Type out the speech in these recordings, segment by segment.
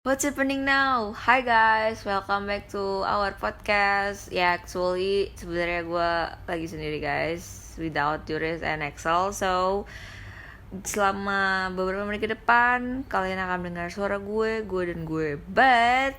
What's happening now? Hi guys, welcome back to our podcast. Ya, actually sebenarnya gue lagi sendiri guys, without Juris and Excel. So selama beberapa menit ke depan kalian akan mendengar suara gue dan gue. But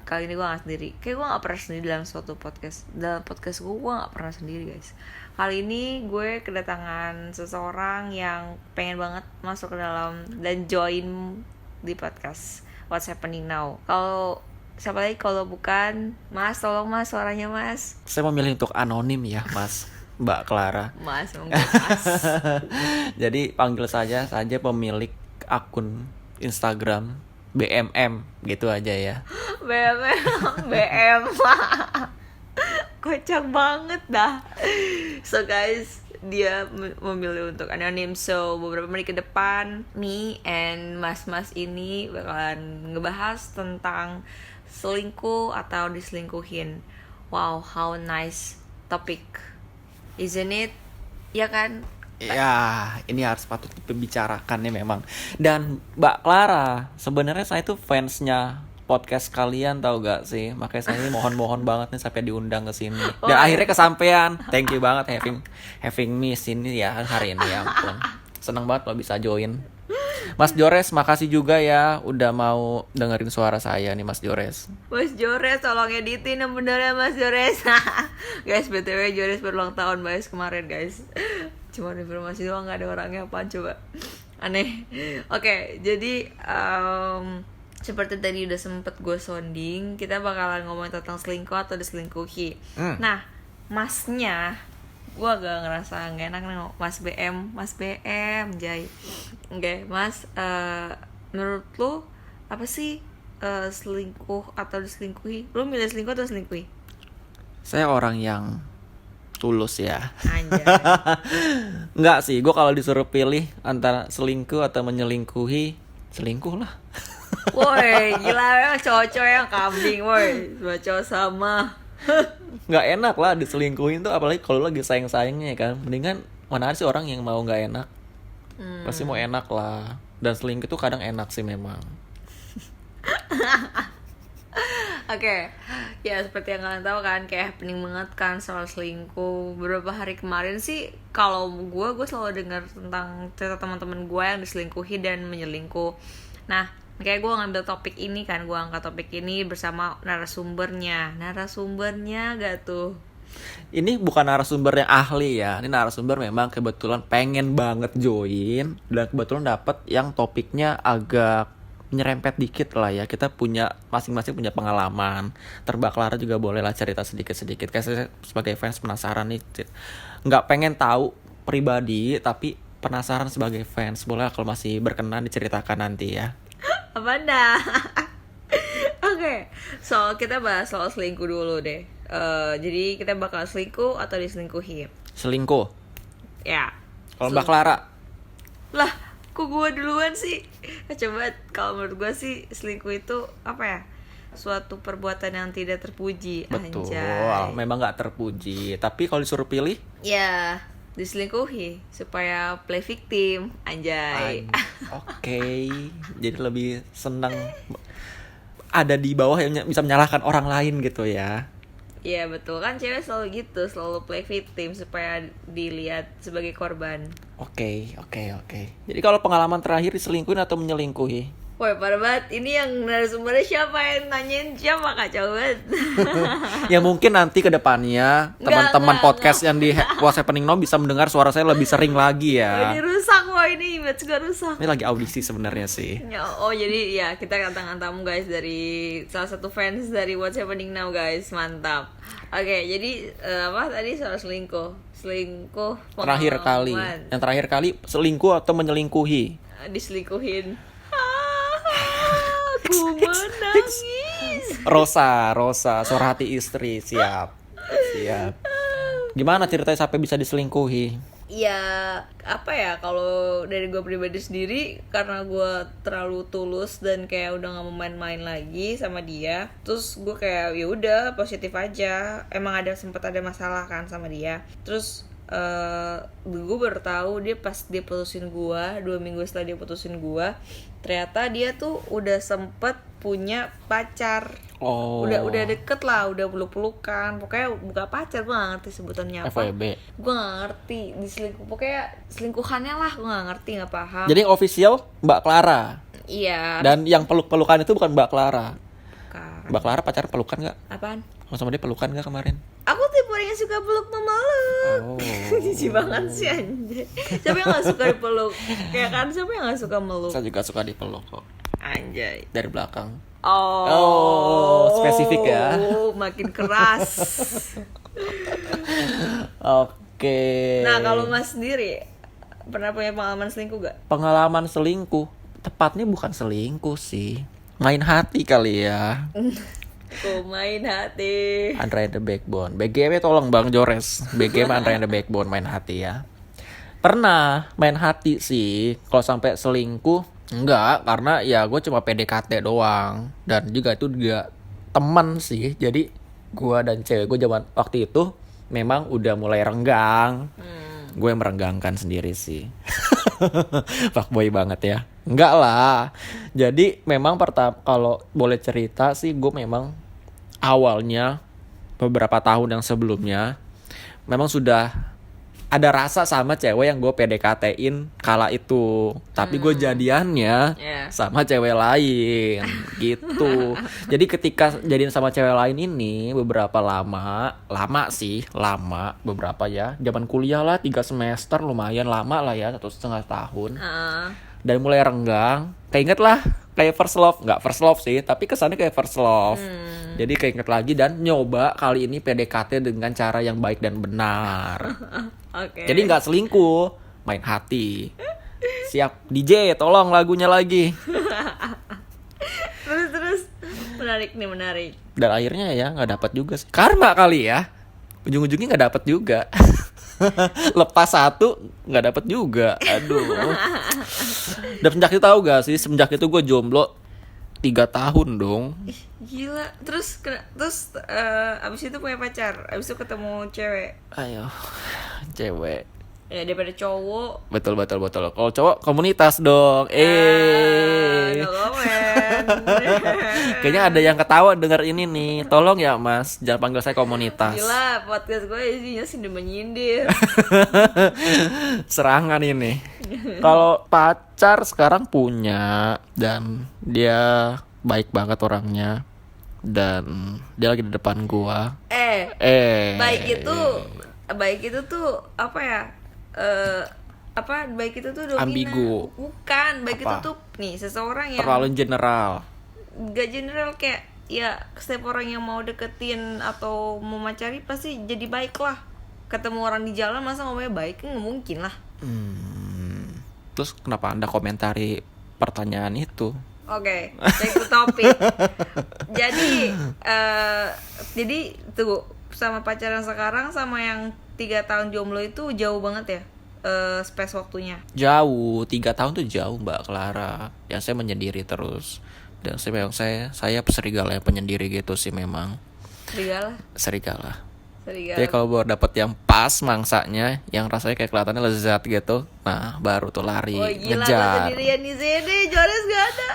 kali ini gue gak sendiri. Kayak gue gak pernah sendiri dalam suatu podcast. Dalam podcast gue gak pernah sendiri guys. Kali ini gue kedatangan seseorang yang pengen banget masuk ke dalam dan join di podcast What's Happening Now. Kalau siapa lagi kalau bukan Mas, tolong Mas suaranya Mas. Saya memilih untuk anonim ya Mas, Mbak Clara. Mas, mungkin Mas. Jadi panggil saja pemilik akun Instagram BMM gitu aja ya. BM kocak banget dah. So guys, dia memilih untuk anonim. So beberapa menit ke depan me and mas-mas ini bakalan ngebahas tentang selingkuh atau diselingkuhin. Wow, how nice topic, isn't it? Ya kan? Ya, ini harus patut dibicarakan ya memang. Dan Mbak Clara, sebenarnya saya tuh fansnya podcast kalian, tahu gak sih? Makanya saya ini mohon banget nih sampai diundang ke sini. Dan akhirnya kesampean. Thank you banget having me sini ya hari ini, ya ampun. Seneng banget lo bisa join. Mas Jores, makasih juga ya udah mau dengerin suara saya nih Mas Jores. Mas Jores, tolong editin yang bener ya Mas Jores. Guys, BTW Jores berulang tahun guys kemarin guys. Cuma informasi doang, gak ada orangnya, apaan coba. Aneh. Oke, jadi seperti tadi udah sempet gue sounding, kita bakalan ngomongin tentang selingkuh atau diselingkuhi. Nah, masnya, gue agak ngerasa gak enak nih, Mas BM, Jai. Oke, Mas, menurut lo apa sih selingkuh atau diselingkuhi? Lo milih selingkuh atau selingkuhi? Saya orang yang tulus ya. Anjay. Enggak sih, gue kalau disuruh pilih antara selingkuh atau menyelingkuhi, selingkuh lah. Woi, gila ya cowok-cowok yang kambing, woi. Cowok sama. Nggak enak lah diselingkuhin tuh, apalagi kalau lagi sayang-sayangnya kan. Mendingan mana ada sih orang yang mau nggak enak. Pasti mau enak lah. Dan selingkuh tuh kadang enak sih memang. Oke, ya seperti yang kalian tahu kan, kayak happening banget kan soal selingkuh. Beberapa hari kemarin sih, kalau gue selalu dengar tentang cerita teman-teman gue yang diselingkuhi dan menyelingkuh. Nah, kayak gue ngambil topik ini kan, gue angkat topik ini bersama narasumbernya gak tuh? Ini bukan narasumber yang ahli ya. Ini narasumber memang kebetulan pengen banget join. Dan kebetulan dapet yang topiknya agak nyerempet dikit lah ya. Kita punya masing-masing punya pengalaman. Mbak Clara juga boleh lah cerita sedikit-sedikit. Kayak saya sebagai fans penasaran nih, nggak pengen tahu pribadi tapi penasaran sebagai fans. Boleh lah kalau masih berkenan diceritakan nanti ya. Apa dah? Oke, so kita bahas soal selingkuh dulu deh. Jadi kita bakal selingkuh atau diselingkuhi? Selingkuh. Ya. Kalau Mbak Clara? Lah, kok gue duluan sih? Coba, kalau menurut gue sih selingkuh itu apa ya? Suatu perbuatan yang tidak terpuji. Betul, Anjay. memang nggak terpuji. Tapi kalau disuruh pilih, Ya, diselingkuhi supaya play victim. Anjay. Oke. Jadi lebih senang ada di bawah yang bisa menyalahkan orang lain gitu ya. Iya betul, kan cewek selalu gitu, selalu play victim supaya dilihat sebagai korban. Oke. Jadi kalau pengalaman terakhir diselingkuhin atau menyelingkuhi? Woi, parah banget. Ini yang narasumbernya siapa yang nanyain siapa, kacau banget. Ya mungkin nanti ke depannya teman-teman podcast yang di What's Happening Now bisa mendengar suara saya lebih sering lagi ya. Ini rusak, ini image gue rusak. Ini lagi audisi sebenarnya sih. Oh jadi ya kita kedatangan tamu guys dari salah satu fans dari What's Happening Now guys, mantap. Oke, jadi apa tadi soal selingkuh Terakhir kali, yang terakhir kali selingkuh atau menyelingkuhi? Diselingkuhin. Aku menangis. Rosa, suara hati istri, siap. Gimana ceritanya sampai bisa diselingkuhi? Ya apa ya, kalau dari gue pribadi sendiri, karena gue terlalu tulus dan kayak udah nggak mau main-main lagi sama dia, terus gue kayak ya udah positif aja. Emang sempat ada masalah kan sama dia, terus gue baru tahu dia pas dia putusin gue 2 minggu setelah dia putusin gue, ternyata dia tuh udah sempet punya pacar. Oh. Udah deket lah, udah peluk-pelukan. Pokoknya bukan pacar, gue gak ngerti sebutannya apa. FWB. Gue gak ngerti pokoknya selingkuhannya lah, gue gak ngerti, gak paham. Jadi official Mbak Clara. Iya. Dan yang peluk-pelukan itu bukan Mbak Clara. Bukan. Mbak Clara pacaran pelukan gak? Apaan? Sama dia pelukan gak kemarin? Aku tipe orang yang suka peluk memeluk. Oh. Jijik banget sih anjir. Siapa yang gak suka dipeluk? Kayak kan siapa yang gak suka meluk? Saya juga suka dipeluk kok. Anjay. Dari belakang. Oh, spesifik ya. Makin keras. Oke. Nah, kalau Mas sendiri pernah punya pengalaman selingkuh gak? Pengalaman selingkuh, tepatnya bukan selingkuh sih, main hati kali ya. Ku main hati. Andra and the Backbone. BGM tolong Bang Jores. BGM Andra and the Backbone main hati ya. Pernah main hati sih. Kalau sampai selingkuh enggak, karena ya gue cuma PDKT doang. Dan juga itu juga teman sih. Jadi gue dan cewek gue zaman waktu itu memang udah mulai renggang. Gue merenggangkan sendiri sih. Fuckboy banget ya. Enggak lah. Jadi memang pertama, kalau boleh cerita sih, gue memang awalnya beberapa tahun yang sebelumnya memang sudah ada rasa sama cewek yang gue PDKT-in kala itu. Tapi gue jadiannya sama cewek lain gitu. Jadi ketika jadian sama cewek lain ini beberapa lama beberapa ya. Zaman kuliah lah 3 semester, lumayan lama lah ya, 1,5 tahun. Dan mulai renggang. Keinget lah kayak first love. Nggak first love sih, tapi kesannya kayak first love. Jadi keinget lagi dan nyoba kali ini PDKT dengan cara yang baik dan benar. Okay. Jadi nggak selingkuh, main hati. Siap DJ, tolong lagunya lagi. Terus menarik. Dan akhirnya ya nggak dapat juga sih. Karma kali ya. Ujung-ujungnya nggak dapat juga. Lepas satu nggak dapat juga. Aduh. Dan semenjak itu tahu gak sih? Semenjak itu gue jomblo 3 tahun dong. Gila. Terus abis itu punya pacar. Abis itu ketemu cewek. Ayo, cewek. Ya daripada cowok. Betul. Kalau cowok komunitas dong. No comment. Kayaknya ada yang ketawa denger ini nih. Tolong ya Mas, jangan panggil saya komunitas. Gila, podcast gue isinya sindir menyindir. Serangan ini. Kalau pacar sekarang punya, dan dia baik banget orangnya, dan dia lagi di depan gua. Baik itu tuh apa ya? Baik itu tuh dominan. Ambigu. Bukan, baik Apa? itu tuh nih seseorang yang Terlalu general. gak general, kayak ya setiap orang yang mau deketin atau mau macari pasti jadi baik lah. Ketemu orang di jalan masa ngomongnya baik, nggak mungkin lah. Terus kenapa Anda komentari pertanyaan itu? Oke, back to topic. Jadi tuh sama pacaran sekarang sama yang 3 tahun jomblo itu jauh banget ya, space waktunya. Jauh, 3 tahun tuh jauh Mbak Clara. Yang saya menyendiri terus. Dan saya serigala yang penyendiri gitu sih memang. Serigala. Jadi kalau baru dapet yang pas mangsanya, yang rasanya kayak kelihatannya lezat gitu, nah baru tuh lari gila, ngejar. sendirian di sini, Jores gak ada.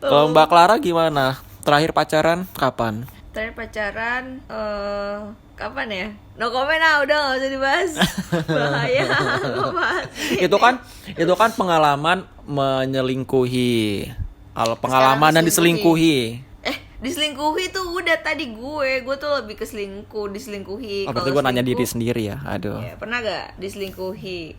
Kalau Mbak Clara gimana? Terakhir pacaran kapan? Terakhir pacaran kapan ya? No comment ah, udah gak usah dibahas. Bahaya ngebahas. Itu kan pengalaman menyelingkuhi. Kalau pengalaman dan diselingkuhi. Diselingkuhi tuh udah tadi gue tuh lebih ke diselingkuhi. Berarti gue nanya diri sendiri ya. Aduh. Ya, pernah gak diselingkuhi?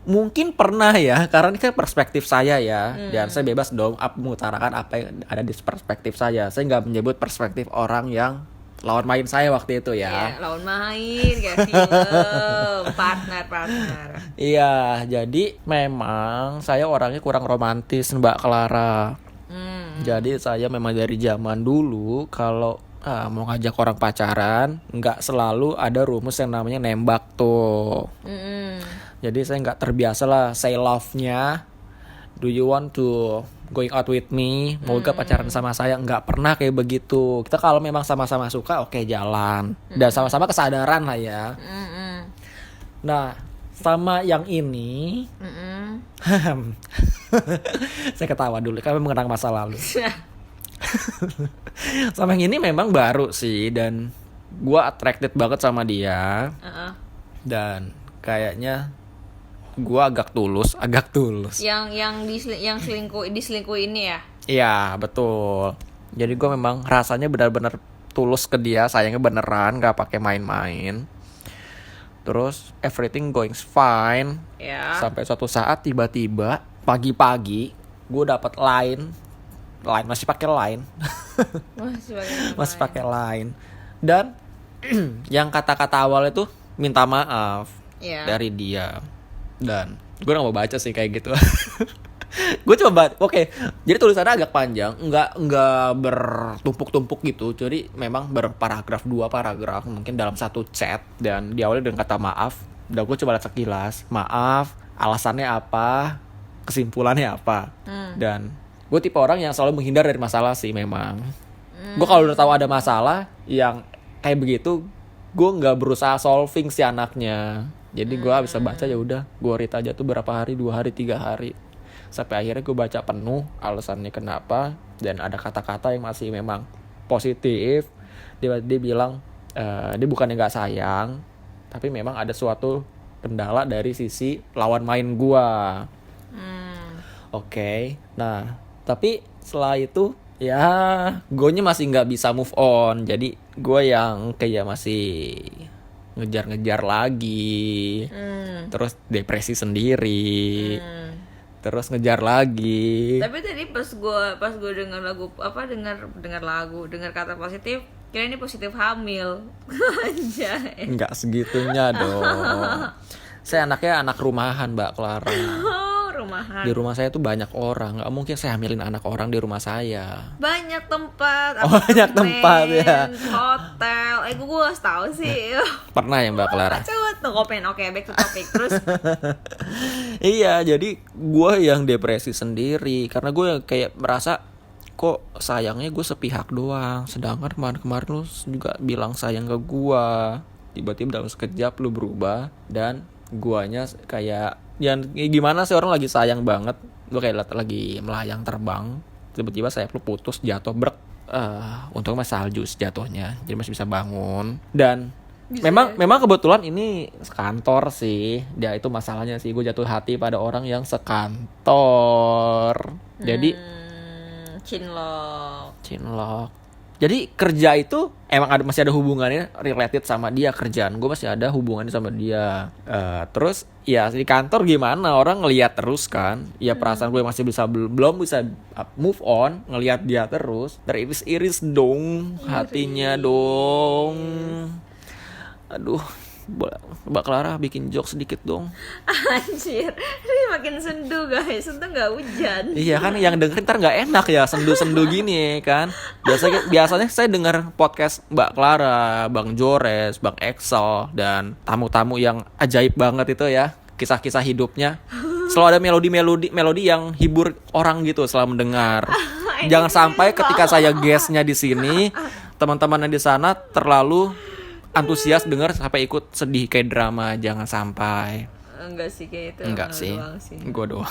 Mungkin pernah ya, karena ini kan perspektif saya ya. Dan saya bebas dong mengutarakan apa yang ada di perspektif saya. Saya nggak menyebut perspektif orang yang lawan main saya waktu itu ya. Iya, lawan main kayak film, partner. Iya, jadi memang saya orangnya kurang romantis Mbak Clara. Jadi saya memang dari zaman dulu kalau mau ngajak orang pacaran nggak selalu ada rumus yang namanya nembak tuh. Jadi saya nggak terbiasa lah say love-nya. Do you want to going out with me? Mau gak pacaran sama saya? Nggak pernah kayak begitu. Kita kalau memang sama-sama suka, oke jalan. Dan sama-sama kesadaran lah ya. Nah, sama yang ini. Saya ketawa dulu, kami mengenang masa lalu. Sama yang ini memang baru sih, dan gue attracted banget sama dia. Dan kayaknya gue agak tulus. Yang diselingkuh ini ya? Iya, betul. Jadi gue memang rasanya benar-benar tulus ke dia, sayangnya beneran, gak pakai main-main. Terus everything going fine. Sampai suatu saat tiba-tiba pagi-pagi gue dapat line masih pakai line. Masih pakai line. Dan yang kata-kata awal itu minta maaf dari dia. Dan gue gak mau baca sih kayak gitu. Gue coba oke. Jadi tulisannya agak panjang, nggak bertumpuk-tumpuk gitu. Jadi memang berparagraf, 2 paragraf mungkin dalam satu chat, dan diawali dengan kata maaf. Udah gue coba lihat sekilas, maaf, alasannya apa, kesimpulannya apa. Dan gue tipe orang yang selalu menghindar dari masalah sih memang. Gue kalau udah tahu ada masalah yang kayak begitu, gue nggak berusaha solving si anaknya. Jadi gue bisa baca, ya udah gue read aja tuh berapa hari, 2 hari, 3 hari. Sampai akhirnya gue baca penuh alasannya kenapa, dan ada kata-kata yang masih memang positif. Dia bilang dia bukannya nggak sayang, tapi memang ada suatu kendala dari sisi lawan main gue. Oke. Nah, tapi setelah itu ya gue-nya masih nggak bisa move on. Jadi gue yang kayak masih ngejar-ngejar lagi, terus depresi sendiri. Terus ngejar lagi. Tapi tadi pas gue dengar lagu dengar kata positif, kira ini positif hamil. Anjay. Enggak segitunya dong. Saya anaknya anak rumahan, Mbak Clara. Rumahan. Di rumah saya tuh banyak orang, nggak mungkin saya hamilin anak orang di rumah saya. Banyak tempat. Banyak tempat ya. Hotel. Gue tahu sih. Pernah ya Mbak Clara? Coba tuh komen. Oke, back to topic terus. Iya, jadi gue yang depresi sendiri karena gue kayak merasa kok sayangnya gue sepihak doang, sedangkan kemarin lu juga bilang sayang ke gue. Tiba-tiba dalam sekejap lu berubah, dan guanya kayak yang gimana sih, orang lagi sayang banget, gue kayak lagi melayang terbang, tiba-tiba sayap lu putus, jatuh brek. Untungnya masih salju jatuhnya, jadi masih bisa bangun. Dan memang kebetulan ini sekantor sih, dia itu masalahnya sih, gue jatuh hati pada orang yang sekantor. Jadi Cinlok. Jadi kerja itu emang masih ada hubungannya, related sama dia, kerjaan gue masih ada hubungannya sama dia. Terus ya di kantor gimana, orang ngelihat terus kan, ya perasaan gue masih belum bisa move on, ngelihat dia terus, teriris-iris dong hatinya dong. Aduh, Mbak Clara bikin joke sedikit dong. Anjir, ini makin sendu guys, untung gak hujan. Iya kan, yang dengerin ntar gak enak ya, sendu-sendu gini kan. Biasanya saya dengar podcast Mbak Clara, Bang Jores, Bang Excel, dan tamu-tamu yang ajaib banget itu ya, kisah-kisah hidupnya. Selalu ada melodi yang hibur orang gitu setelah mendengar. Jangan sampai ketika saya guestnya di sini, teman-teman yang di sana terlalu antusias dengar sampai ikut sedih kayak drama. Jangan sampai. Enggak sih kayak itu. Enggak sih. Gue doang.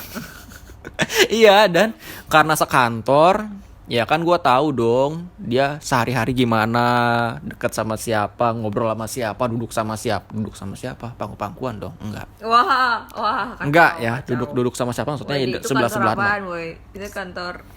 Iya, dan karena sekantor, ya kan gue tahu dong dia sehari-hari gimana, deket sama siapa, ngobrol sama siapa, duduk sama siapa, pangku-pangkuan dong. Enggak. Wah, kacau, enggak ya, kacau. duduk sama siapa maksudnya ya, sebelah-sebelahan. Itu kantor.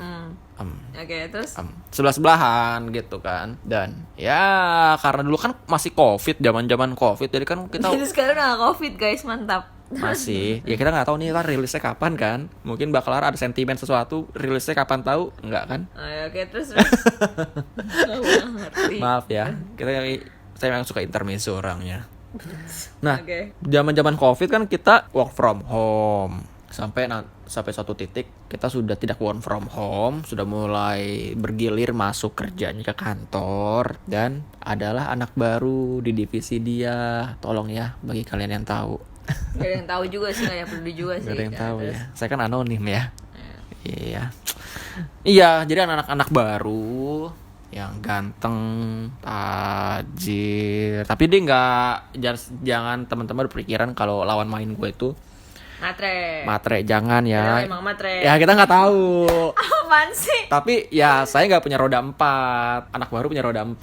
Oke, terus sebelah-sebelahan gitu kan. Dan ya karena dulu kan masih Covid, zaman-zaman Covid, jadi kan kita jadi sekarang udah Covid guys, mantap. Masih, ya kita nggak tahu nih kan rilisnya kapan kan. Mungkin bakal ada sentimen sesuatu, rilisnya kapan tahu, enggak kan? Oke, terus. Maaf ya, saya memang suka intermezzo orangnya. Nah, zaman-zaman Covid kan kita work from home. Sampai suatu titik kita sudah tidak work from home, sudah mulai bergilir masuk kerjanya ke kantor, dan adalah anak baru di divisi dia. Tolong ya bagi kalian yang tahu. Gak ada yang tahu juga sih, gak ada yang perlu juga sih. Gak ada yang tahu ya. Saya kan anonim ya. Iya. Iya, jadi anak-anak baru yang ganteng, tajir. Tapi dia nggak, jangan teman-teman berpikiran kalau lawan main gue itu matre, jangan ya. Emang matre. Ya kita nggak tahu. Apaan sih? Tapi ya saya nggak punya roda 4, anak baru punya roda 4.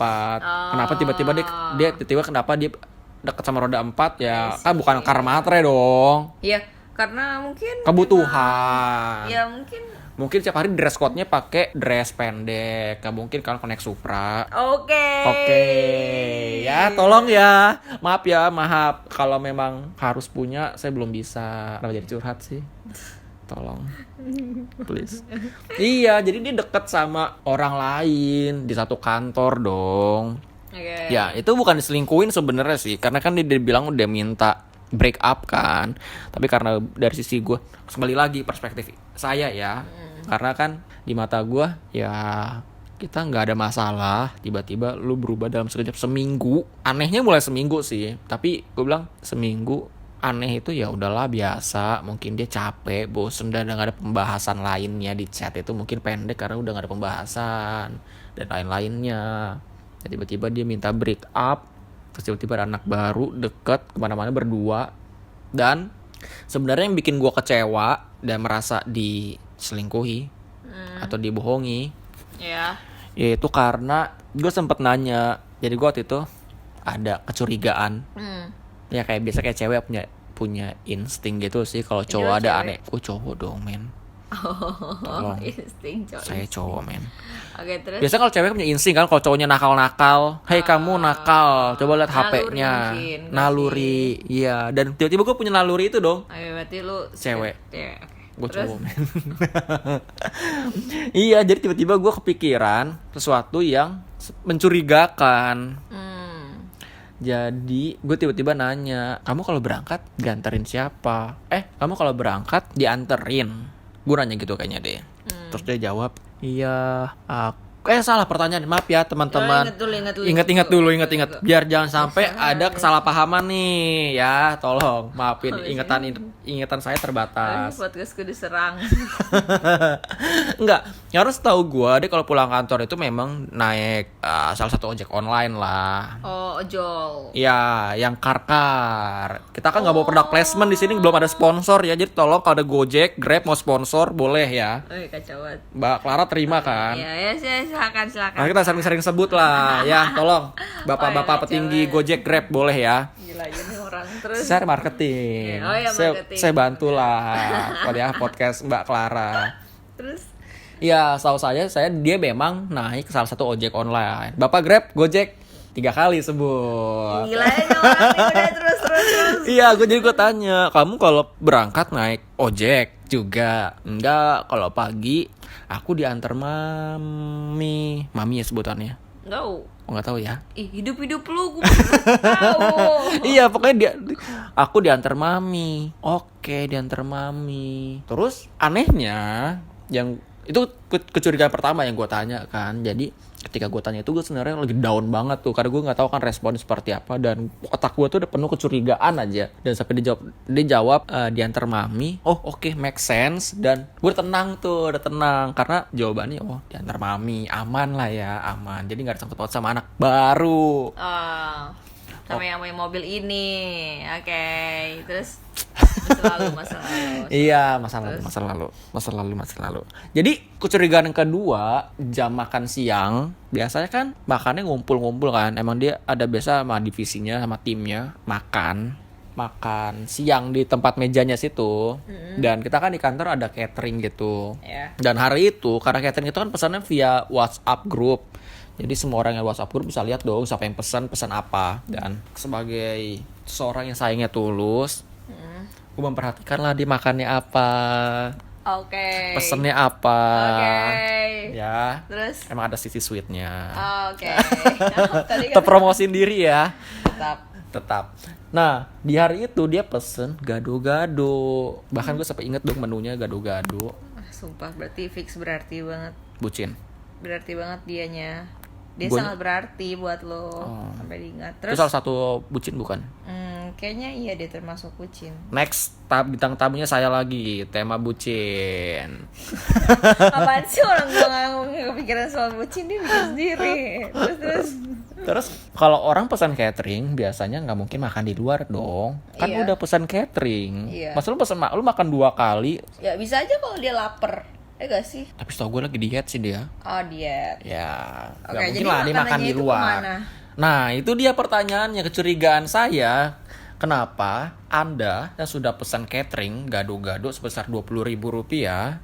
Kenapa tiba-tiba dia kenapa dia deket sama roda 4 ya? Kan bukan karena matre dong. Iya, karena mungkin Kebutuhan. ya mungkin Setiap hari dress code-nya pakai dress pendek. Gak mungkin kan connect Supra. Oke. Ya tolong ya. Maaf kalau memang harus punya, saya belum bisa. Kenapa jadi curhat sih? Tolong. Please. Iya, jadi dia deket sama orang lain di satu kantor dong. Oke. Ya, itu bukan diselingkuhin sebenarnya sih, karena kan dia bilang udah minta break up kan. Tapi karena dari sisi gue, kembali lagi perspektif saya ya. Karena kan di mata gue ya kita nggak ada masalah, tiba-tiba lu berubah dalam sekejap seminggu. Anehnya mulai seminggu sih, tapi gue bilang seminggu aneh itu ya udahlah biasa. Mungkin dia capek, bosen, dan nggak ada pembahasan lainnya di chat itu, mungkin pendek karena udah nggak ada pembahasan dan lain-lainnya. Dan tiba-tiba dia minta break up, terus tiba-tiba ada anak baru deket kemana-mana berdua. Dan sebenarnya yang bikin gue kecewa dan merasa diselingkuhi atau dibohongi Ya. yaitu karena gue sempet nanya. Jadi gue waktu itu ada kecurigaan. Ya kayak biasa kayak cewek punya insting gitu sih. Kalau cowok ada aneh. Gue cowok dong men. Tolong. Insting cowok. Saya cowok men. Oke, terus Biasanya kalau cewek punya insting kan, kalau cowoknya nakal-nakal. Hei kamu nakal, coba lihat HP-nya. mungkin, Naluri. Iya. Dan tiba-tiba gue punya naluri itu dong. Oke, berarti lu Cewek. Ya, oke. Gue Terus? cowok men. Iya, jadi tiba-tiba gue kepikiran sesuatu yang mencurigakan. Jadi gue tiba-tiba nanya, kamu kalau berangkat dianterin siapa? Kamu kalau berangkat dianterin? Gue nanya gitu kayaknya deh. Terus dia jawab, iya aku. Salah pertanyaan, maaf ya teman-teman. Ingat dulu. Biar jangan sampai ada kesalahpahaman nih ya. Tolong maafin, ingatan saya terbatas. Podcastku diserang. Enggak, harus tahu gue, dia kalau pulang kantor itu memang naik salah satu ojek online lah. Oh, ojol. Ya, yang kar-kar. Kita kan nggak bawa product placement di sini, belum ada sponsor ya. Jadi tolong kalau ada Gojek, Grab mau sponsor boleh ya. Kacau banget. Mbak Clara terima kan? Ya, silakan. Nah, kita sering-sering sebut lah ya. Tolong bapak-bapak petinggi Gojek, Grab boleh ya. Gila ini orang terus. Saya marketing. Marketing. Saya bantulah podcast Mbak Clara. Terus? Ya, setahu saya dia memang naik ke salah satu ojek online. Bapak Grab, Gojek 3 kali sebut. Gila ini orang ini udah terus. Iya, gue tanya, kamu kalau berangkat naik ojek juga? Enggak, kalau pagi aku diantar mami ya sebutannya. Nggak tahu ya. Hidup lu gue tahu. Iya, pokoknya aku diantar mami. Oke, diantar mami. Terus anehnya yang itu kecurigaan pertama yang gue tanya kan. Jadi ketika gue tanya itu, gue sebenarnya lagi down banget tuh, karena gue nggak tahu kan respon seperti apa, dan otak gue tuh udah penuh kecurigaan aja. Dan sampai dia jawab diantar mami. Oke, make sense. Dan gue udah tenang karena jawabannya diantar mami, aman lah ya, aman. Jadi nggak disangkut paut sama anak baru. Sama yang punya mobil ini. Oke, terus masa lalu. Iya, masa lalu. Jadi kecurigaan yang kedua, jam makan siang. Biasanya kan makannya ngumpul-ngumpul kan. Emang dia ada biasa sama divisinya, sama timnya makan siang di tempat mejanya situ. Dan kita kan di kantor ada catering gitu. Dan hari itu karena catering itu kan pesannya via WhatsApp group. Jadi semua orang yang WhatsApp group bisa lihat dong siapa yang pesan apa. Dan sebagai seorang yang sayangnya tulus, gue memperhatikan lah dia makannya apa. Oke. Pesennya apa. Oke. Ya. Terus? Emang ada sisi sweetnya. Oke. Terpromosiin diri ya. Tetap. Nah, di hari itu dia pesen gado-gado. Bahkan gue sampai inget dong menunya gado-gado. Sumpah, berarti banget. Bucin. Berarti banget dianya. Dia sangat berarti buat lo. Sampai diingat. Terus salah satu bucin bukan? Kayaknya iya dia termasuk bucin. Next, bintang tamunya saya lagi, tema bucin. Apaan sih orang gue nggak kepikiran soal bucin, dia bikin sendiri. Terus kalau orang pesan catering biasanya nggak mungkin makan di luar dong. Kan Iya. udah pesan catering. Iya. Masa lu makan 2 kali? Ya bisa aja kalau dia lapar. Gak sih? Tapi setahu gue lagi diet sih dia. Oh diet. Ya, Oke, nggak mungkin jadi lah dia makan makanannya di itu luar. kemana? Nah, itu dia pertanyaannya, kecurigaan saya. Kenapa Anda yang sudah pesan catering gado-gado sebesar Rp20.000,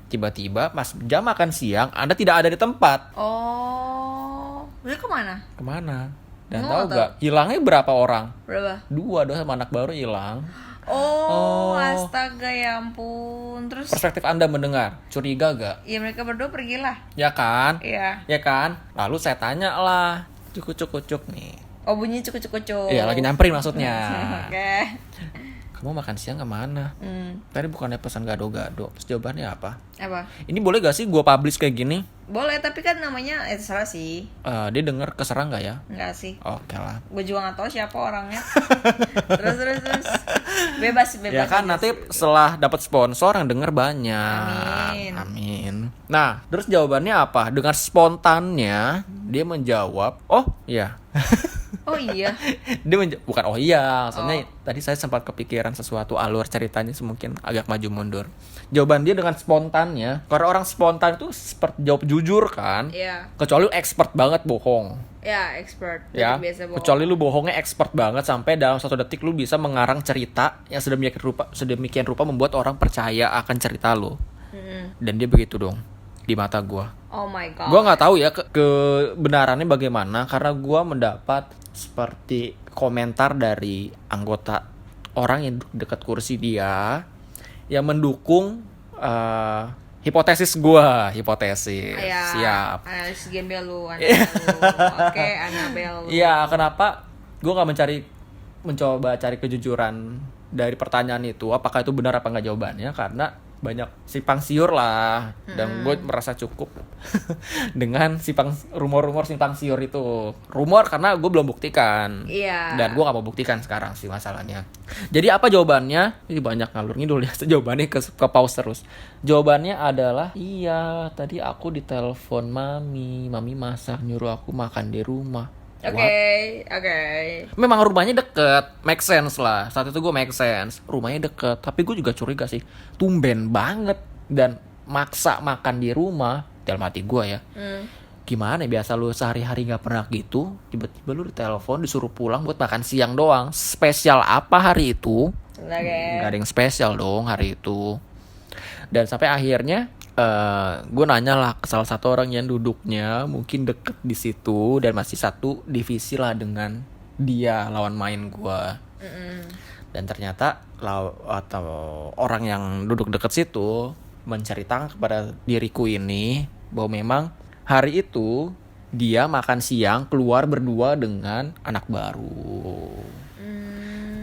tiba-tiba pas jam makan siang Anda tidak ada di tempat? Oh, dia kemana? Kemana? Dan Nggak tahu tahu. gak hilangnya berapa orang? Berapa? 2 doang, sama anak baru hilang. Oh, astaga ya ampun. Terus Perspektif Anda mendengar, curiga gak? ya mereka berdua pergilah. Ya kan? Iya. Ya kan? Lalu saya tanya lah, cukup nih. Oh bunyi cukup-cukup. Iya, lagi nyamperin maksudnya. Oke. Kamu makan siang kemana? Tadi bukannya pesan gado-gado. Terus jawabannya apa? Apa? Ini boleh gak sih gue publish kayak gini? Boleh, tapi kan namanya salah sih. Dia denger keserang gak ya? Enggak sih. Oke lah. Gue juga nggak tahu siapa orangnya. terus. Bebas. Ya kan bebas. nanti setelah dapat sponsor yang denger banyak. Amin. Amin. Nah, terus jawabannya apa? Dengan spontannya dia menjawab, "Oh, iya." Oh iya. Bukan oh iya, maksudnya tadi saya sempat kepikiran sesuatu alur ceritanya mungkin agak maju mundur. Jawaban dia dengan spontannya, karena orang spontan itu seperti jawab jujur kan. Iya. Kecuali lu expert banget bohong. Ya, expert. Ya, Jadi biasa bohong. kecuali lu bohongnya expert banget sampai dalam 1 detik lu bisa mengarang cerita yang sedemikian rupa membuat orang percaya akan cerita lu. Dan dia begitu dong di mata gua. Oh my god. Gua nggak tahu ya kebenarannya bagaimana karena gua mendapat seperti komentar dari anggota orang yang duduk dekat kursi dia yang mendukung hipotesis gua. Ya, Siap. Analisis gembel lu. Oke, Anabel lu. Iya, kenapa gue nggak mencoba cari kejujuran dari pertanyaan itu, apakah itu benar apa nggak jawabannya, karena banyak simpang siur lah, dan gue merasa cukup dengan rumor-rumor simpang siur itu. Rumor karena gue belum buktikan. Iya. Dan gue gak mau buktikan sekarang sih masalahnya. Jadi apa jawabannya? Ini banyak ngalur ngidul ya, jawabannya ke pause terus. Jawabannya adalah, iya tadi aku ditelepon mami masak nyuruh aku makan di rumah. Oke. Memang rumahnya deket, make sense lah. Saat itu gue make sense, rumahnya deket. Tapi gue juga curiga sih, tumben banget dan maksa makan di rumah. Dalam hati gue ya, gimana ya, biasa lu sehari-hari gak pernah gitu, tiba-tiba lu ditelepon disuruh pulang buat makan siang doang. Spesial apa hari itu? Gak ada yang spesial dong hari itu. Dan sampai akhirnya gue nanya lah ke salah satu orang yang duduknya mungkin deket di situ dan masih satu divisi lah dengan dia, lawan main gue. Dan ternyata atau orang yang duduk deket situ menceritakan kepada diriku ini bahwa memang hari itu dia makan siang keluar berdua dengan anak baru.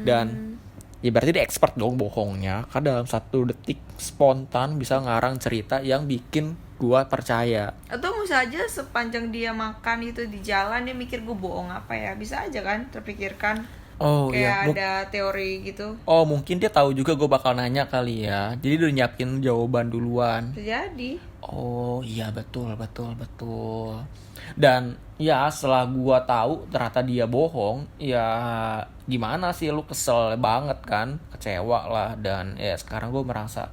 Dan ya berarti dia expert dong bohongnya, karena dalam 1 detik spontan bisa ngarang cerita yang bikin gua percaya. Atau bisa aja sepanjang dia makan itu di jalan dia mikir gue bohong apa ya, bisa aja kan terpikirkan. Oh Kayak iya, ada teori gitu. oh mungkin dia tahu juga gue bakal nanya kali ya, jadi dia udah nyiapin jawaban duluan. Terjadi. Oh iya, betul. Dan ya setelah gua tahu ternyata dia bohong, ya gimana sih, lu kesel banget kan, kecewa lah. Dan ya sekarang gue merasa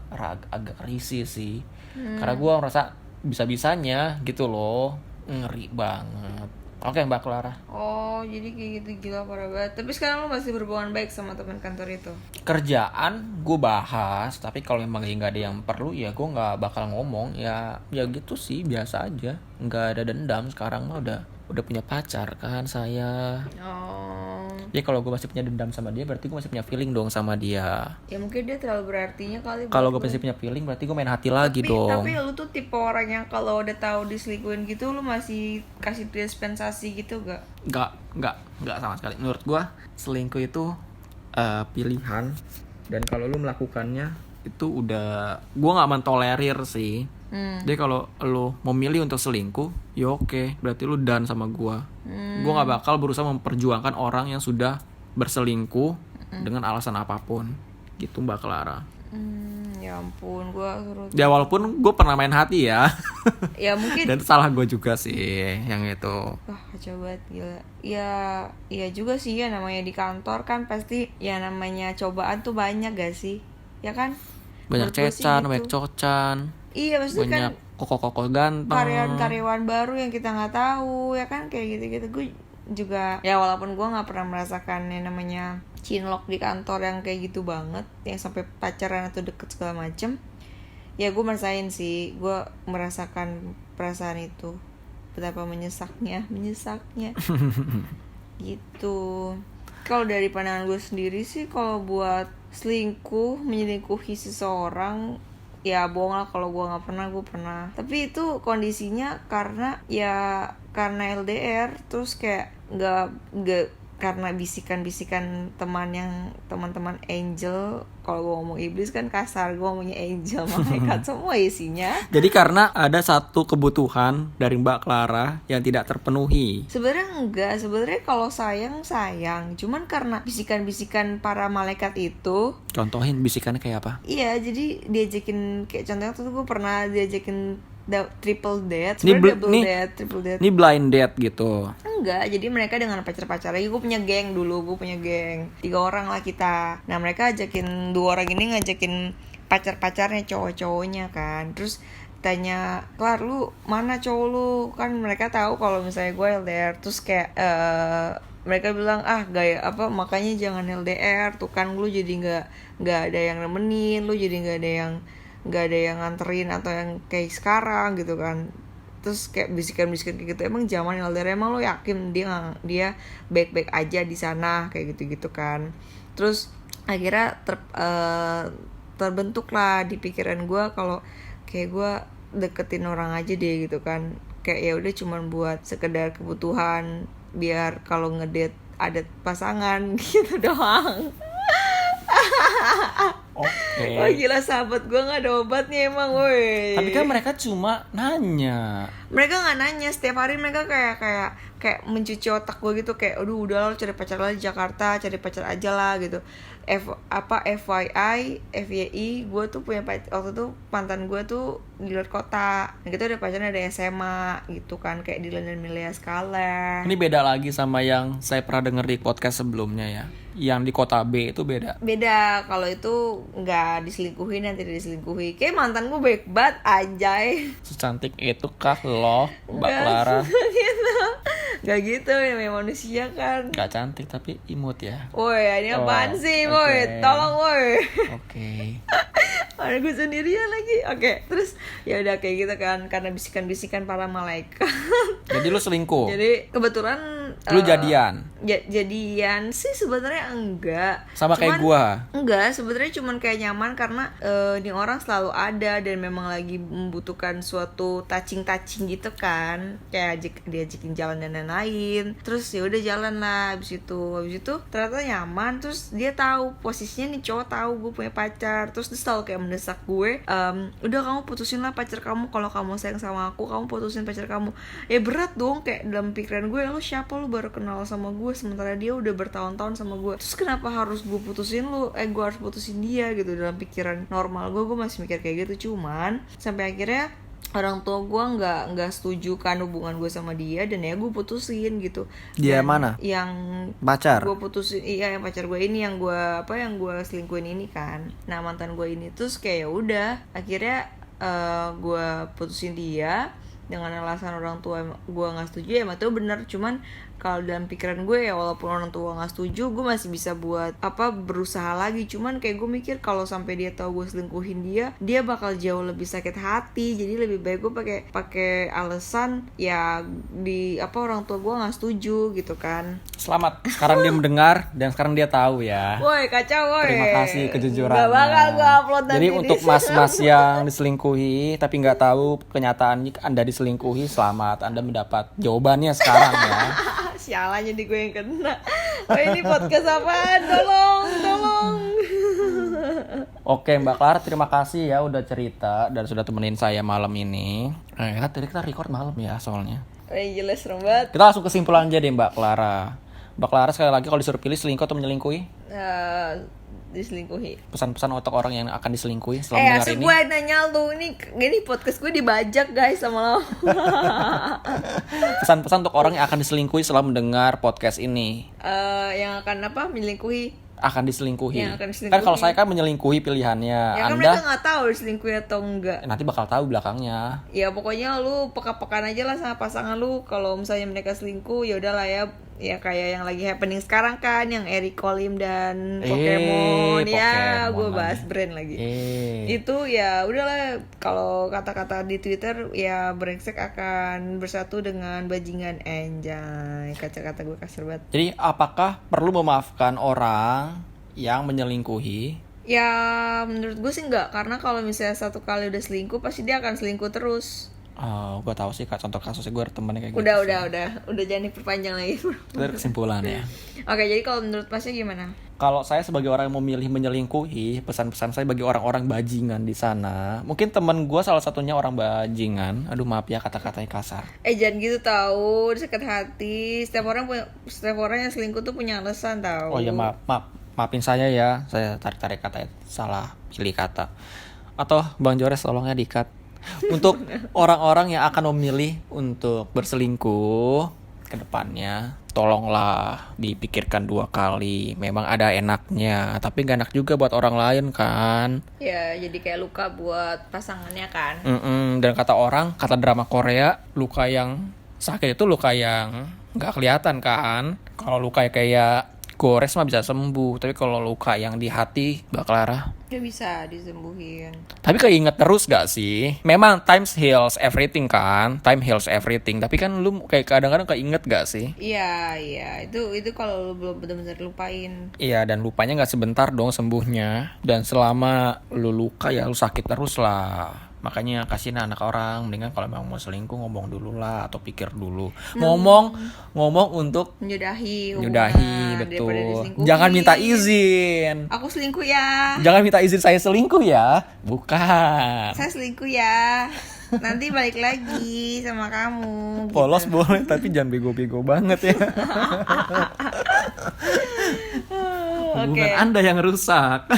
agak risih sih, karena gue merasa bisa-bisanya gitu loh, ngeri banget. Oke Mbak Clara, Oh, jadi kayak gitu, gila parah banget. Tapi sekarang lu masih berhubungan baik sama teman kantor itu? kerjaan gue bahas, tapi kalau memang nggak ada yang perlu ya gue nggak bakal ngomong. Ya gitu sih, biasa aja, nggak ada dendam. Sekarang mah udah punya pacar kan saya. Oh. Ya kalau gue masih punya dendam sama dia, berarti gue masih punya feeling dong sama dia. Ya mungkin dia terlalu berartinya kali. Kalau buat gue lu. masih punya feeling, berarti gue main hati lagi tapi, dong. Tapi lu tuh tipe orang yang kalau udah tahu diselingkuhin gitu lu masih kasih dispensasi gitu gak? Nggak sama sekali. Menurut gue selingkuh itu pilihan, dan kalau lu melakukannya itu udah, gue nggak mentolerir sih. Jadi kalau lu memilih untuk selingkuh, ya oke, berarti lu done sama gue. Gue nggak bakal berusaha memperjuangkan orang yang sudah berselingkuh dengan alasan apapun gitu Mbak Clara. Ya ampun, gue suruh. Ya walaupun gue pernah main hati ya. Ya mungkin. Dan salah gue juga sih yang itu. Wah kacau banget gila. Ya iya juga sih ya, namanya di kantor kan pasti ya namanya cobaan tuh banyak gak sih? Ya kan? Banyak Menurut gue sih cecan, gitu. banyak cocan. Iya pasti kan Banyak koko-koko ganteng. karyawan-karyawan baru yang kita nggak tahu ya kan, kayak gitu-gitu. Gue juga ya walaupun gue nggak pernah merasakan yang namanya cinlok di kantor yang kayak gitu banget, yang sampai pacaran atau deket segala macem, ya gue merasain sih, gue merasakan perasaan itu, betapa menyesaknya gitu. Kalau dari pandangan gue sendiri sih, kalau buat menyelingkuhi seseorang, ya bohong lah kalau gue nggak pernah. Gue pernah, tapi itu kondisinya karena LDR, terus kayak nggak karena bisikan-bisikan teman-teman angel. Kalau gue ngomong iblis kan kasar, gue ngomongnya angel, malaikat semua isinya. Jadi karena ada satu kebutuhan dari Mbak Clara yang tidak terpenuhi. Sebenarnya enggak, sebenarnya kalau sayang, cuman karena bisikan-bisikan para malaikat itu. Contohin bisikannya kayak apa? Iya, jadi diajakin, kayak contohnya tuh gue pernah diajakin triple date. Triple date. Ini blind date gitu. Enggak, jadi mereka dengan pacar-pacar lagi. Gue punya geng dulu, 3 orang lah kita. Nah mereka ajakin 2 orang ini ngajakin pacar-pacarnya, cowok-cowoknya kan. Terus tanya, Klar lu mana cowok lu? Kan mereka tahu kalau misalnya gue LDR. Terus kayak mereka bilang, gaya apa, makanya jangan LDR tuh kan, lu jadi nggak ada yang nemenin, lu jadi nggak ada yang nganterin atau yang kayak sekarang gitu kan. Terus kayak bisikan-bisikan kayak gitu, emang zaman LDR emang lo yakin dia baik-baik aja di sana, kayak gitu-gitu kan. Terus akhirnya terbentuk lah di pikiran gue kalau kayak gue deketin orang aja deh gitu kan, kayak ya udah cuman buat sekedar kebutuhan, biar kalau ngedate ada pasangan gitu doang. Oke. Wah gila, sahabat gue gak ada obatnya emang, woi. Tapi kan mereka cuma nanya. Mereka nggak nanya, setiap hari mereka kayak mencuci otak gue gitu, kayak aduh udah lo cari pacar lah di Jakarta, cari pacar aja lah gitu. FYI gue tuh punya pacar waktu itu, mantan gue tuh di luar kota. Nah kita udah pacarnya dari SMA gitu kan, kayak Dylan dan Milea Skala. Ini beda lagi sama yang saya pernah denger di podcast sebelumnya ya. Yang di kota B itu beda. Kalau itu nggak diselingkuhin dan tidak diselingkuhi. Kayak mantan gue baik banget anjay. Secantik itu kah lo, Mbak Clara? Gak gitu, namanya manusia kan. Gak cantik tapi imut ya. Woi, ini apaan sih, oke. woi? Tolong, woi. Oke. Ada gue sendirian lagi. Oke, terus ya udah kayak gitu kan, karena bisikan-bisikan para malaikat. Jadi lu selingkuh? Jadi kebetulan Lu jadian? Jadian sih sebenarnya enggak. Sama kayak gua? Enggak, sebenarnya cuman kayak nyaman karena ini orang selalu ada dan memang lagi membutuhkan suatu touching gitu kan. Kayak diajakin jalan dan lain-lain. Terus ya udah jalan lah habis itu ternyata nyaman. Terus dia tahu posisinya nih, cowok tahu gue punya pacar. Terus dia selalu kayak mendesak gue, udah kamu putusin lah pacar kamu, kalau kamu sayang sama aku kamu putusin pacar kamu. Ya berat dong, kayak dalam pikiran gue, lo siapa, lo baru kenal sama gue sementara dia udah bertahun-tahun sama gue. Terus kenapa harus gue putusin lo, gue harus putusin dia gitu. Dalam pikiran normal gue masih mikir kayak gitu. Cuman sampai akhirnya orang tua gue nggak setuju kan hubungan gue sama dia, dan ya gue putusin gitu. Dia dan mana? Yang pacar? Gue putusin, iya yang pacar gue ini, yang gue selingkuhin ini kan. Nah mantan gue ini, terus kayak ya udah akhirnya gue putusin dia dengan alasan orang tua gue nggak setuju. Ya emang itu bener, cuman kalau dalam pikiran gue ya walaupun orang tua nggak setuju, gue masih bisa buat berusaha lagi. Cuman kayak gue mikir kalau sampai dia tahu gue selingkuhin dia bakal jauh lebih sakit hati. Jadi lebih baik gue pakai alasan ya orang tua gue nggak setuju gitu kan. Selamat, sekarang dia mendengar dan sekarang dia tahu ya. Woi kacau woi. Terima kasih kejujurannya. Gak bakal gue upload nanti. Jadi untuk mas-mas yang diselingkuhi tapi nggak tahu kenyataannya Anda diselingkuhi, selamat, Anda mendapat jawabannya sekarang ya. Sialan jadi gue yang kena. Oh ini podcast apaan? Tolong. Oke Mbak Clara, terima kasih ya udah cerita dan sudah temenin saya malam ini. Tadi kita record malam ya soalnya. Jelas serem banget. Kita langsung kesimpulan aja deh Mbak Clara. Mbak Clara sekali lagi kalau disuruh pilih selingkuh atau menyelingkuhi? Diselingkuhi. Pesan-pesan untuk orang yang akan diselingkuhi setelah mendengar Asal ini. gue nanya lu ini podcast gue dibajak guys sama lo. Pesan-pesan untuk orang yang akan diselingkuhi setelah mendengar podcast ini. Yang akan apa? Menyelingkuhi. Akan diselingkuhi. Yang akan diselingkuhi. Kan kalau saya kan menyelingkuhi pilihannya. Ya kan Anda mereka nggak tahu diselingkuhi atau enggak. nanti bakal tahu belakangnya. Ya pokoknya lu peka-pekaan aja lah sama pasangan lu. Kalau misalnya mereka selingkuh ya udahlah ya. Ya kayak yang lagi happening sekarang kan, yang Eric Colim dan Pokemon. Ya Pokemon gue lagi. bahas brand lagi. Itu ya udahlah, kalau kata-kata di Twitter ya brengsek akan bersatu dengan bajingan, anjay. Kata-kata gue kasar banget. Jadi apakah perlu memaafkan orang yang menyelingkuhi? Ya menurut gue sih enggak, karena kalau misalnya satu kali udah selingkuh pasti dia akan selingkuh terus. Gue tahu sih contoh kasusnya, gue ada temennya kayak Udah jangan diperpanjang lagi. gitu. Itu kesimpulannya. Oke, jadi kalau menurut Pasnya gimana? Kalau saya sebagai orang yang memilih menyelingkuhi, pesan-pesan saya bagi orang-orang bajingan di sana. Mungkin teman gue salah satunya orang bajingan. Aduh maaf ya kata-katanya kasar. Jangan gitu tahu, sakit hati. Setiap orang yang selingkuh tuh punya alasan tahu. Oh ya maafin saya ya, saya tarik kata salah pilih kata. Atau Bang Jores tolongnya dikat. Untuk orang-orang yang akan memilih untuk berselingkuh ke depannya, tolonglah dipikirkan 2 kali. Memang ada enaknya, tapi gak enak juga buat orang lain kan. Ya, jadi kayak luka buat pasangannya kan. Dan kata drama Korea, luka yang sakit itu luka yang gak kelihatan kan. Kalau luka kayak gores mah bisa sembuh, tapi kalau luka yang di hati, Mbak Clara, Gak bisa disembuhin. tapi keinget terus gak sih? Memang time heals everything kan, time heals everything. Tapi kan lu kayak kadang-kadang keinget gak sih? Iya, itu kalau lu belum benar-benar lupain. Iya, dan lupanya gak sebentar dong sembuhnya. Dan selama lu luka ya lu sakit terus lah. Makanya kasihin anak orang, mendingan kalau memang mau selingkuh ngomong dulu lah atau pikir dulu. Ngomong untuk Menyudahi, betul. daripada diselingkuhin. Jangan minta izin. Aku selingkuh ya. Jangan minta izin saya selingkuh ya. Bukan. Saya selingkuh ya. Nanti balik lagi sama kamu. Polos boleh, tapi jangan bego-bego banget ya. Hubungan Anda yang rusak.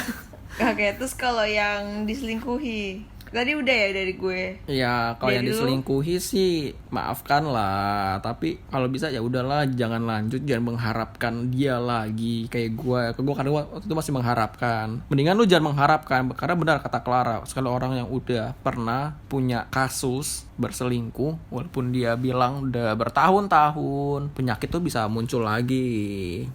Oke, terus kalau yang diselingkuhi, tadi udah ya dari gue. Ya, kalau yang diselingkuhi sih maafkan lah. Tapi kalau bisa ya udahlah, jangan lanjut, jangan mengharapkan dia lagi kayak gue. Gue kan waktu itu masih mengharapkan. Mendingan lu jangan mengharapkan, karena benar kata Clara. Sekali orang yang udah pernah punya kasus berselingkuh, walaupun dia bilang udah bertahun-tahun, penyakit tuh bisa muncul lagi.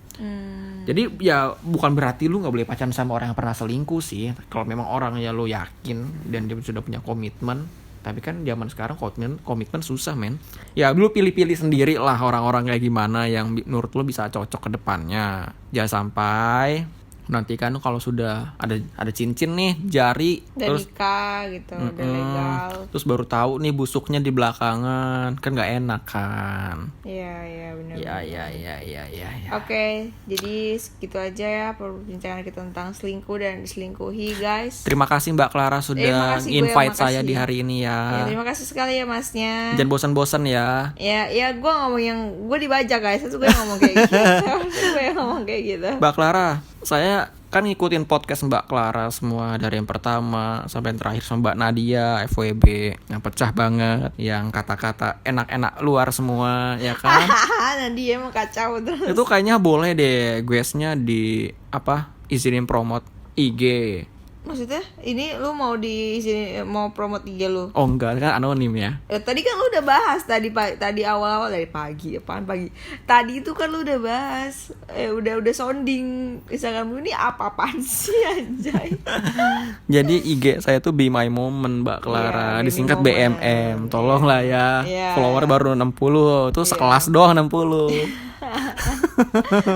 Jadi ya bukan berarti lu nggak boleh pacaran sama orang yang pernah selingkuh sih. Kalau memang orangnya lu yakin dan dia sudah punya komitmen. Tapi kan zaman sekarang komitmen susah men. Ya lu pilih-pilih sendiri lah orang-orang kayak gimana yang menurut lu bisa cocok ke depannya. Jangan sampai nanti kan kalau sudah ada cincin nih jari, udah terus nikah gitu, udah legal, terus baru tahu nih busuknya di belakangan, kan nggak enak kan. Iya benar. Ya. Oke, jadi segitu aja ya perbincangan kita tentang selingkuh dan diselingkuhi guys. Terima kasih Mbak Clara sudah invite saya di hari ini ya. Terima kasih sekali ya masnya. Jangan bosan-bosan ya. Ya gue ngomong yang gue dibaca guys, itu gue ngomong kayak gitu. Gue ngomong kayak gitu. Mbak Clara, saya kan ngikutin podcast Mbak Clara semua dari yang pertama sampai yang terakhir sama Mbak Nadia FWB yang pecah banget, yang kata-kata enak-enak luar semua ya kan. Nadia emang kacau terus. Itu kayaknya boleh deh guysnya di izinin promote IG. Maksudnya ini lu mau mau promote IG lu? Oh enggak, kan anonim ya. Tadi kan lu udah bahas tadi awal-awal dari pagi. Tadi itu kan lu udah bahas. Udah sounding Instagram lu ini apa-apaan sih anjay. Jadi IG saya tuh Be My Moment Mbak Clara, disingkat BMM. Tolong lah ya. Follower baru 60, tuh sekelas doang 60.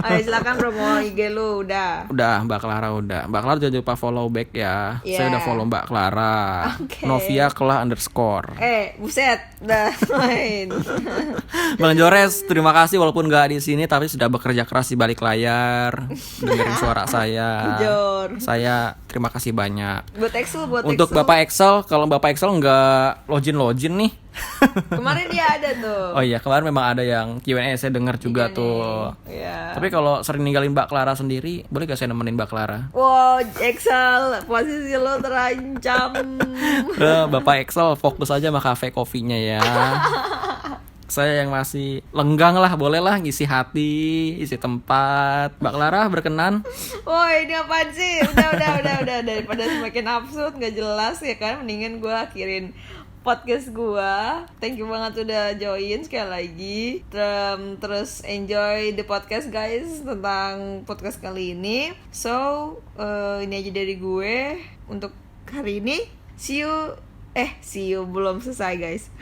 Ayo silakan promo IG lu udah. Udah Mbak Clara udah. Mbak Clara jangan lupa follow back ya. Saya udah follow Mbak Clara. Novia Kela _ buset. Dah main. Bang Jores, terima kasih walaupun gak di sini tapi sudah bekerja keras di balik layar dengerin suara saya. Saya terima kasih banyak. Buat Excel Untuk Bapak Excel, kalau Bapak Excel nggak login nih, Kemarin dia ada tuh. Oh iya, kemarin memang ada yang Q&A saya dengar juga Q&A. tuh. Iya. Tapi kalau sering ninggalin Mbak Clara sendiri, boleh gak saya nemenin Mbak Clara? Wow, Excel, posisi lo terancam. Udah, Bapak Excel fokus aja sama cafe kopinya ya. Saya yang masih lenggang lah, boleh lah ngisi hati, isi tempat. Mbak Clara berkenan? Woi, ini apaan sih? Udah. Daripada semakin absurd, gak jelas ya kan. Mendingan gue akhirin podcast gue. Thank you banget udah join sekali lagi. Terus enjoy the podcast guys tentang podcast kali ini. So, ini aja dari gue untuk hari ini. See you belum selesai guys.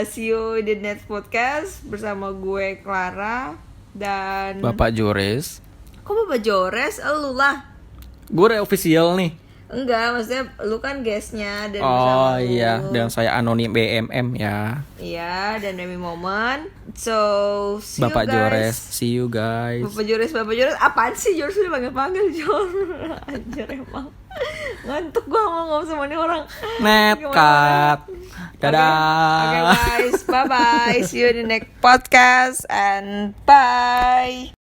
See you in the next podcast bersama gue Clara dan Bapak Jores. Kok Bapak Jores? Elu lah. Gue udah official nih. Enggak, maksudnya lu kan guestnya dan Oh bersama iya, lu. dan saya anonim BMM ya. Iya, dan Demi Moment. So, see Bapak you guys. Jores, see you guys. Bapak Jores. Apaan sih Jores udah panggil Jor? Anjir emang. Ngantuk gua ngomong sama nih orang. Net Gimana? cut. Dadah. Okay guys, bye-bye. See you in the next podcast and bye.